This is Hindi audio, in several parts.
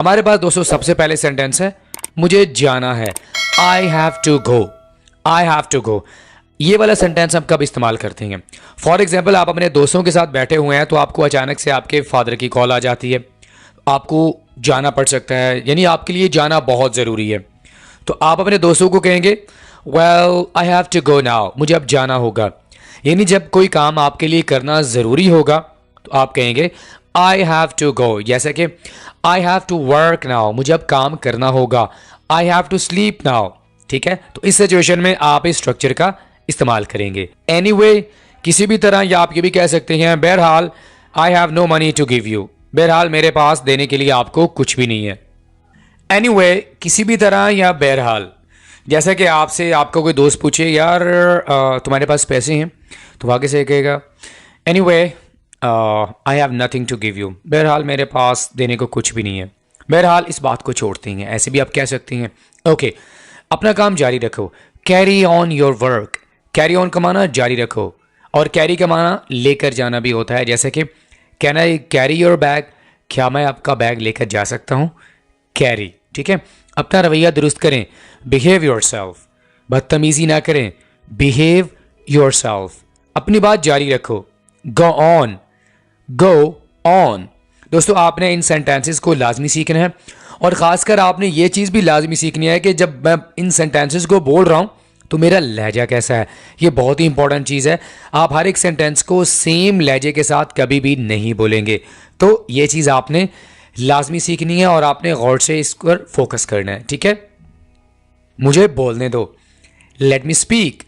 हमारे पास दोस्तों सबसे पहले सेंटेंस है मुझे जाना है, I have to go, I have to go. ये वाला सेंटेंस हम कब इस्तेमाल करते हैं? फॉर एग्जाम्पल आप अपने दोस्तों के साथ बैठे हुए हैं तो आपको अचानक से आपके फादर की कॉल आ जाती है, आपको जाना पड़ सकता है, यानी आपके लिए जाना बहुत ज़रूरी है। तो आप अपने दोस्तों को कहेंगे well I have to go now, मुझे अब जाना होगा। यानी जब कोई काम आपके लिए करना ज़रूरी होगा तो आप कहेंगे आई हैव टू गो। जैसे कि I have to work now, मुझे अब काम करना होगा। I have to sleep now, ठीक है। तो इस सिचुएशन में आप इस स्ट्रक्चर का इस्तेमाल करेंगे। एनीवे, किसी भी तरह, या आप ये भी कह सकते हैं बहरहाल I have no money to give you, बहरहाल मेरे पास देने के लिए आपको कुछ भी नहीं है। एनीवे, किसी भी तरह या बहरहाल, जैसा कि आपसे आपका कोई दोस्त पूछे यार तुम्हारे पास पैसे हैं, तो आगे से कहेगा anyway I have nothing to give you, बहरहाल मेरे पास देने को कुछ भी नहीं है। बहरहाल इस बात को छोड़ते हैं, ऐसे भी आप कह सकते हैं। ओके, अपना काम जारी रखो, carry on your work. Carry on का माना जारी रखो, और कैरी का माना लेकर जाना भी होता है। जैसे कि can I carry your bag, क्या मैं आपका बैग लेकर जा सकता हूँ? कैरी, ठीक है। अपना रवैया दुरुस्त करें, बिहेव योर सेल्फ, बदतमीजी ना करें, बिहेव योर सेल्फ। अपनी बात जारी रखो, गो ऑन, गो ऑन। दोस्तों आपने इन सेंटेंसेस को लाजमी सीखना है, और ख़ासकर आपने ये चीज़ भी लाजमी सीखनी है कि जब मैं इन सेंटेंसेस को बोल रहा हूँ तो मेरा लहजा कैसा है। ये बहुत ही इंपॉर्टेंट चीज़ है। आप हर एक सेंटेंस को सेम लहजे के साथ कभी भी नहीं बोलेंगे, तो ये चीज़ आपने लाजमी सीखनी है और आपने गौर से इस पर फोकस करना है, ठीक है। मुझे बोलने दो, लेट मी स्पीक।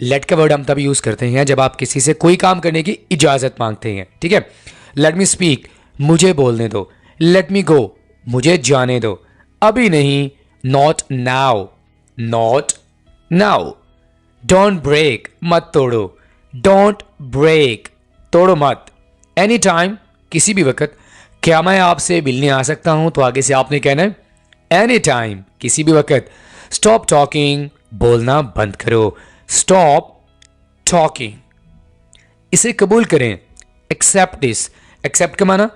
लेट का वर्ड हम तब यूज़ करते हैं जब आप किसी से कोई काम करने की इजाज़त मांगते हैं, ठीक है। लेट मी स्पीक, मुझे बोलने दो। लेट मी गो, मुझे जाने दो, अभी नहीं, not now, not now. Don't break, मत तोड़ो, डोंट ब्रेक, तोड़ो मत। एनी टाइम, किसी भी वक्त। क्या मैं आपसे मिलने आ सकता हूं? तो आगे से आपने कहना है एनी टाइम, किसी भी वक्त। स्टॉप टॉकिंग, बोलना बंद करो, स्टॉप टॉकिंग। इसे कबूल करें, एक्सेप्ट दिस। एक्सेप्ट का माना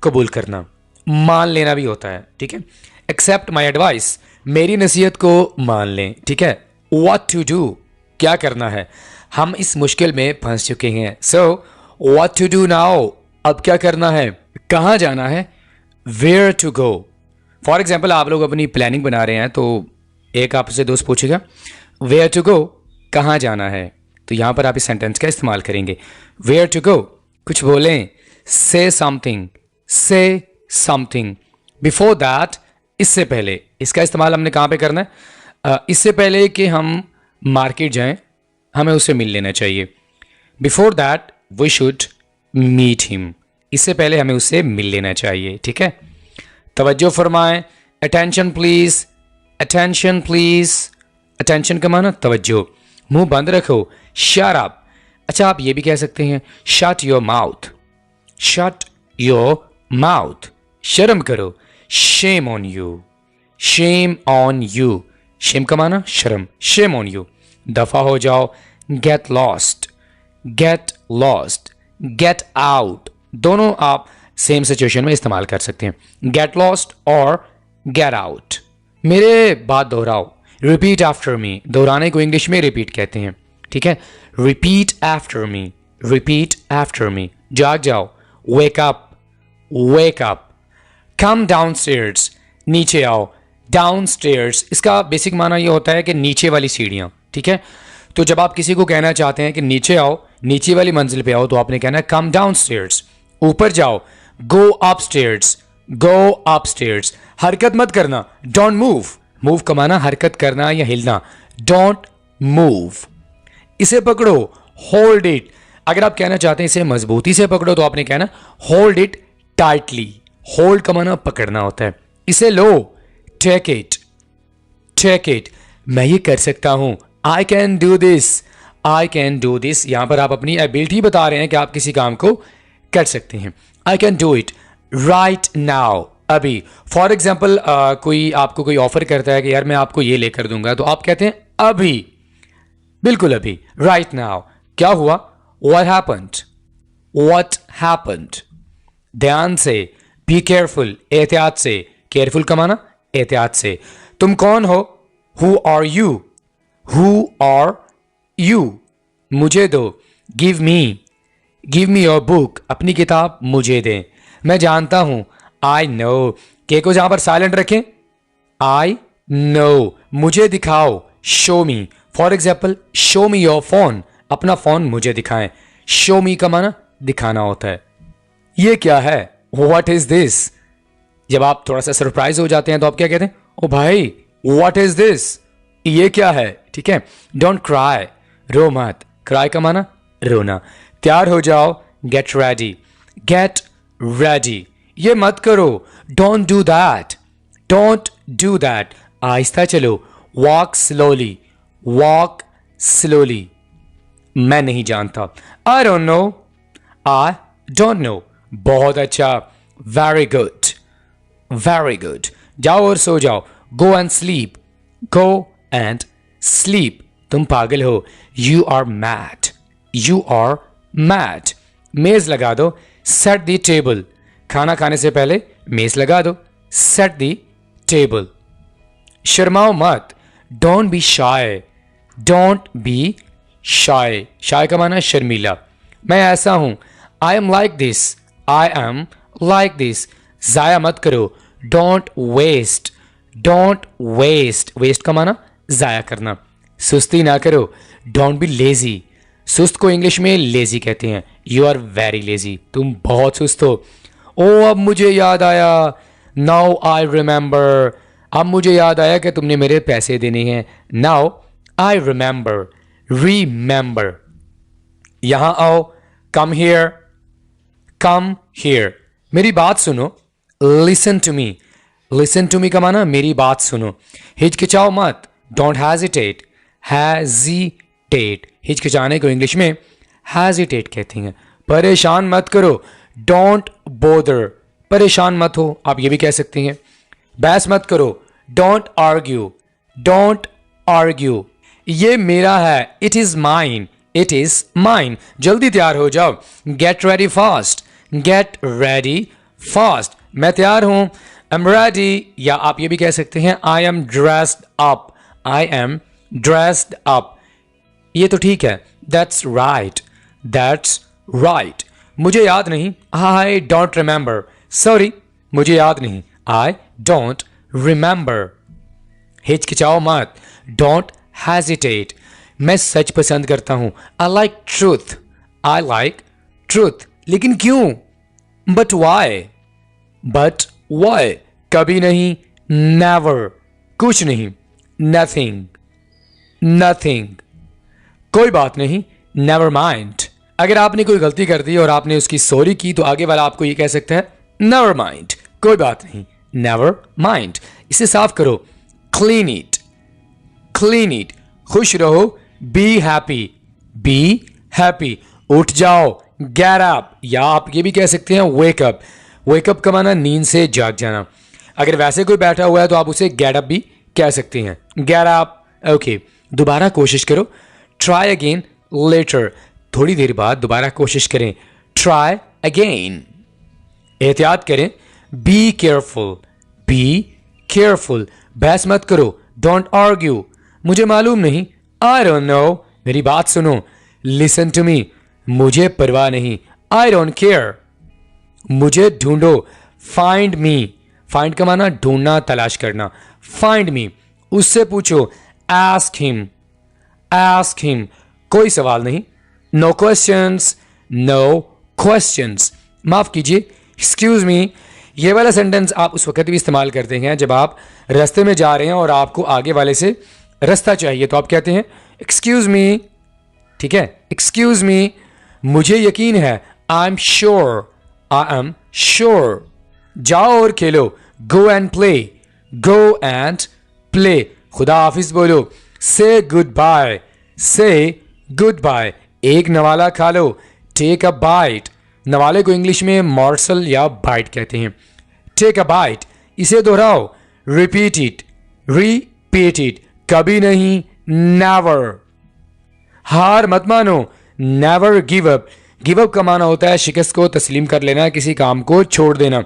कबूल करना, मान लेना भी होता है, ठीक है। एक्सेप्ट माई एडवाइस, मेरी नसीहत को मान लें, ठीक है। व्हाट टू डू, क्या करना है। हम इस मुश्किल में फंस चुके हैं, so what to do now, अब क्या करना है, कहाँ जाना है, where to go. For example आप लोग अपनी प्लानिंग बना रहे हैं, तो एक आपसे दोस्त पूछेगा वेयर टू गो, कहाँ जाना है, तो यहाँ पर आप इस सेंटेंस का इस्तेमाल करेंगे, वेयर टू गो। कुछ बोलें, से समथिंग, से समथिंग। बिफोर दैट, इससे पहले। इसका इस्तेमाल हमने कहाँ पे करना है? इससे पहले कि हम मार्केट जाएं, हमें उससे मिल लेना चाहिए। Before that we should meet him, इससे पहले हमें उससे मिल लेना चाहिए, ठीक है। तवज्जो फरमाएं, attention please, attention please. Attention का माना तवज्जो। मुंह बंद रखो, शट अप। अच्छा, आप ये भी कह सकते हैं shut your mouth, shut your mouth, शर्म करो, shame on you, shame on you. Shame का माना शर्म, शेम ऑन यू। दफा हो जाओ, get lost, get lost, get out. दोनों आप सेम सिचुएशन में इस्तेमाल कर सकते हैं, गेट लॉस्ट और गेट आउट। मेरे बात दोहराओ, रिपीट आफ्टर मी। दोहराने को इंग्लिश में रिपीट कहते हैं, ठीक है। Repeat after me, repeat after me. जाग जाओ, wake up, wake up. Come down stairs, नीचे आओ, डाउन स्टेयर्स। इसका बेसिक माना यह होता है कि नीचे वाली सीढ़ियाँ, ठीक है। तो जब आप किसी को कहना चाहते हैं कि नीचे आओ, नीचे वाली मंजिल पे आओ, तो आपने कहना है कम डाउन स्टेयर्स। ऊपर जाओ, go up stairs, go up stairs. हरकत मत करना, डोंट मूव। मूव का माना हरकत करना या हिलना, डोंट मूव। इसे पकड़ो, होल्ड इट। अगर आप कहना चाहते हैं इसे मजबूती से पकड़ो, तो आपने कहना होल्ड इट टाइटली। होल्ड का माना पकड़ना होता है। इसे लो, टेक इट, टेक इट। मैं ये कर सकता हूं, I can do this, I can do this. यहां पर आप अपनी एबिलिटी बता रहे हैं कि आप किसी काम को कर सकते हैं। I can do it right now, अभी। फॉर एग्जाम्पल कोई आपको कोई ऑफर करता है कि यार मैं आपको ये लेकर दूंगा, तो आप कहते हैं अभी, बिल्कुल अभी, राइट नाउ। क्या हुआ, व्हाट हैपेंड, व्हाट हैपेंड। ध्यान से, बी केयरफुल, एहतियात से, केयरफुल का माना एहतियात से। तुम कौन हो? Who are you? Who are you? मुझे दो। गिव मी योर बुक, अपनी किताब मुझे दें। मैं जानता हूं, आई नो। के को जहां पर साइलेंट रखें, आई नो। मुझे दिखाओ, show me. For example, show me your phone, अपना फोन मुझे दिखाएं। शो मी का माना दिखाना होता है। ये क्या है? What is this? जब आप थोड़ा सा सरप्राइज हो जाते हैं तो आप क्या कहते हैं? ओ भाई, व्हाट इज दिस? ये क्या है? ठीक है। डोंट क्राई, रो मत। क्राई का माना रोना। तैयार हो जाओ, गेट रेडी। गेट रेडी, ये मत करो। Don't do that, don't do that. आहिस्ता चलो। Walk slowly, walk slowly. मैं नहीं जानता, I don't know, I don't know. बहुत अच्छा, वेरी गुड, वेरी गुड। जाओ और सो जाओ। Go and sleep, go and sleep. तुम पागल हो, you are mad, you are mad. मेज लगा दो, सेट द टेबल। खाना खाने से पहले मेज लगा दो, सेट द टेबल। शर्माओ मत, don't be shy, don't be shy. Shy का माना शर्मीला। मैं ऐसा हूं, I am like this, I am like this. जाया मत करो, don't waste, don't waste. Waste का माना जाया करना। सुस्ती ना करो, डोंट बी लेजी। सुस्त को इंग्लिश में लेजी कहते हैं। यू आर वेरी लेजी, तुम बहुत सुस्त हो। ओ, अब मुझे याद आया, नाउ आई रिमेंबर। अब मुझे याद आया कि तुमने मेरे पैसे देने हैं। Now I remember, remember. यहां आओ, कम हियर, कम हियर। मेरी बात सुनो, listen to me. Listen to me का माना मेरी बात सुनो। हिचकिचाओ मत, डोंट हेजिटेट, हेजिटेट। हिचकिचाने को इंग्लिश में हेजिटेट कहते हैं। परेशान मत करो, डोंट बोदर। परेशान मत हो, आप ये भी कह सकते हैं। बहस मत करो, डोंट आर्ग्यू, डोंट आर्ग्यू। ये मेरा है, it is mine, it is mine. जल्दी तैयार हो जाओ, get ready fast, get ready fast. मैं तैयार हूं, आई एम रेडी। या आप ये भी कह सकते हैं, I am dressed up, I am dressed up. ये तो ठीक है, दैट्स राइट, दैट्स राइट। मुझे याद नहीं, आई डोंट रिमेंबर। सॉरी, मुझे याद नहीं, आई डोंट रिमेंबर। हिचकिचाओ मत, डोंट हेजिटेट। मैं सच पसंद करता हूं, I like truth, I like truth. लेकिन क्यों? But why, but why. कभी नहीं, नेवर, कुछ नहीं, नथिंग, नथिंग। कोई बात नहीं, नेवर माइंड। अगर आपने कोई गलती कर दी और आपने उसकी सॉरी की तो आगे वाला आपको ये कह सकता है, नेवर माइंड, कोई बात नहीं, नेवर माइंड। इसे साफ करो, क्लीन इट, क्लीन इट। खुश रहो, बी हैप्पी, बी हैप्पी। उठ जाओ, गेट अप। या आप ये भी कह सकते हैं, वेक अप। वेक अप का माना नींद से जाग जाना। अगर वैसे कोई बैठा हुआ है तो आप उसे गेट अप भी कह सकते हैं, गेट अप। ओके, दोबारा कोशिश करो, ट्राई अगेन लेटर। थोड़ी देर बाद दोबारा कोशिश करें, ट्राई अगेन। एहतियात करें, बी केयरफुल, बी केयरफुल। बहस मत करो, डोंट आर्ग्यू। मुझे मालूम नहीं, आई डोंट नो। मेरी बात सुनो, लिसन टू मी। मुझे परवाह नहीं, आई डोंट केयर। मुझे ढूंढो, फाइंड मी। फाइंड का माना ढूंढना, तलाश करना। Find me. उससे पूछो, आस्क हिम, आस्क हिम। कोई सवाल नहीं, नो क्वेश्चंस, नो क्वेश्चंस। माफ कीजिए, एक्सक्यूज मी। ये वाला सेंटेंस आप उस वक्त भी इस्तेमाल करते हैं जब आप रास्ते में जा रहे हैं और आपको आगे वाले से रास्ता चाहिए, तो आप कहते हैं एक्सक्यूज मी। ठीक है, एक्सक्यूज मी। मुझे यकीन है, I am sure, I am sure. जाओ और खेलो, go and play, go and play. खुदा हाफिज बोलो, से गुड बाय, से गुड बाय। एक नवाला खा लो, टेक अ बाइट। नवाले को इंग्लिश में मॉर्सल या बाइट कहते हैं। Take a bite. इसे दोहराओ, रिपीट इट, रिपीट इट। कभी नहीं, नेवर। हार मत मानो, never give up. Give up का माना होता है शिकस्त को तस्लीम कर लेना, किसी काम को छोड़ देना।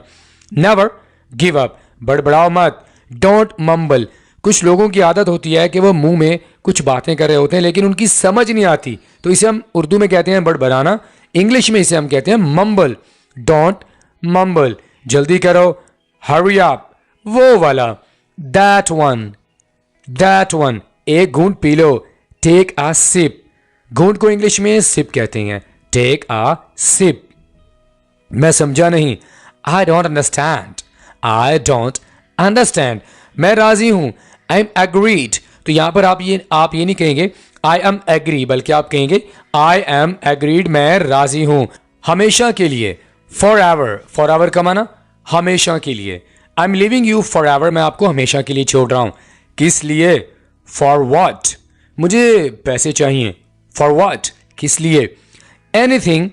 Never give up. बड़बड़ाओ मत। डोंट मम्बल, कुछ लोगों की आदत होती है कि वो मुंह में कुछ बातें कर रहे होते हैं लेकिन उनकी समझ नहीं आती, तो इसे हम उर्दू में कहते हैं बड़बड़ाना, इंग्लिश में इसे हम कहते हैं मम्बल। डोंट मम्बल, जल्दी करो, हरी अप, वो वाला, दैट वन, दैट वन, एक घूंट पी लो, टेक अ सिप, घूंट को इंग्लिश में सिप कहते हैं, टेक अ सिप। मैं समझा नहीं, I don't understand, I don't understand, मैं राजी हूं, आई एम एग्रीड, तो यहां पर आप ये नहीं कहेंगे आई एम एग्री, बल्कि आप कहेंगे आई एम एग्रीड, मैं राजी हूं। हमेशा के लिए, फॉर एवर, फॉर एवर का माना हमेशा के लिए, I am living you for ever, मैं आपको हमेशा के लिए छोड़ रहा हूं। किस लिए? फॉर वॉट, मुझे पैसे चाहिए। फॉर वॉट, किस लिए? एनीथिंग,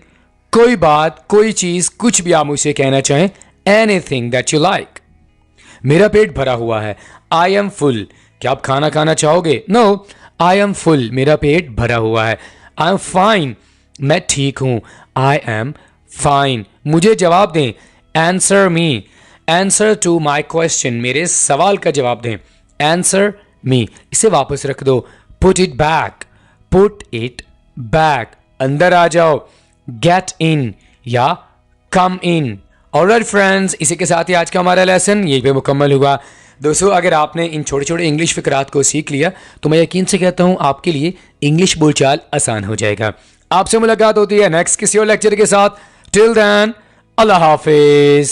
कोई बात, कोई चीज, कुछ भी आप मुझसे कहना चाहें, एनीथिंग दैट यू लाइक। मेरा पेट भरा हुआ है, आई एम फुल, क्या आप खाना खाना चाहोगे? नो, आई एम फुल, मेरा पेट भरा हुआ है। आई एम फाइन, मैं ठीक हूं, आई एम फाइन। मुझे जवाब दें, answer me, answer to my question, मेरे सवाल का जवाब दें, आंसर मी। इसे वापस रख दो, put it back, put it back, अंदर आ जाओ, गेट इन या कम इन। ऑलराइट फ्रेंड्स, इसी के साथ ही आज का हमारा लेसन यहीं पे मुकम्मल हुआ। दोस्तों, अगर आपने इन छोटे छोटे इंग्लिश फिकरात को सीख लिया तो मैं यकीन से कहता हूं आपके लिए इंग्लिश बोलचाल आसान हो जाएगा। आपसे मुलाकात होती है नेक्स्ट किसी और लेक्चर के साथ। टिल देन, अल्लाह हाफिज।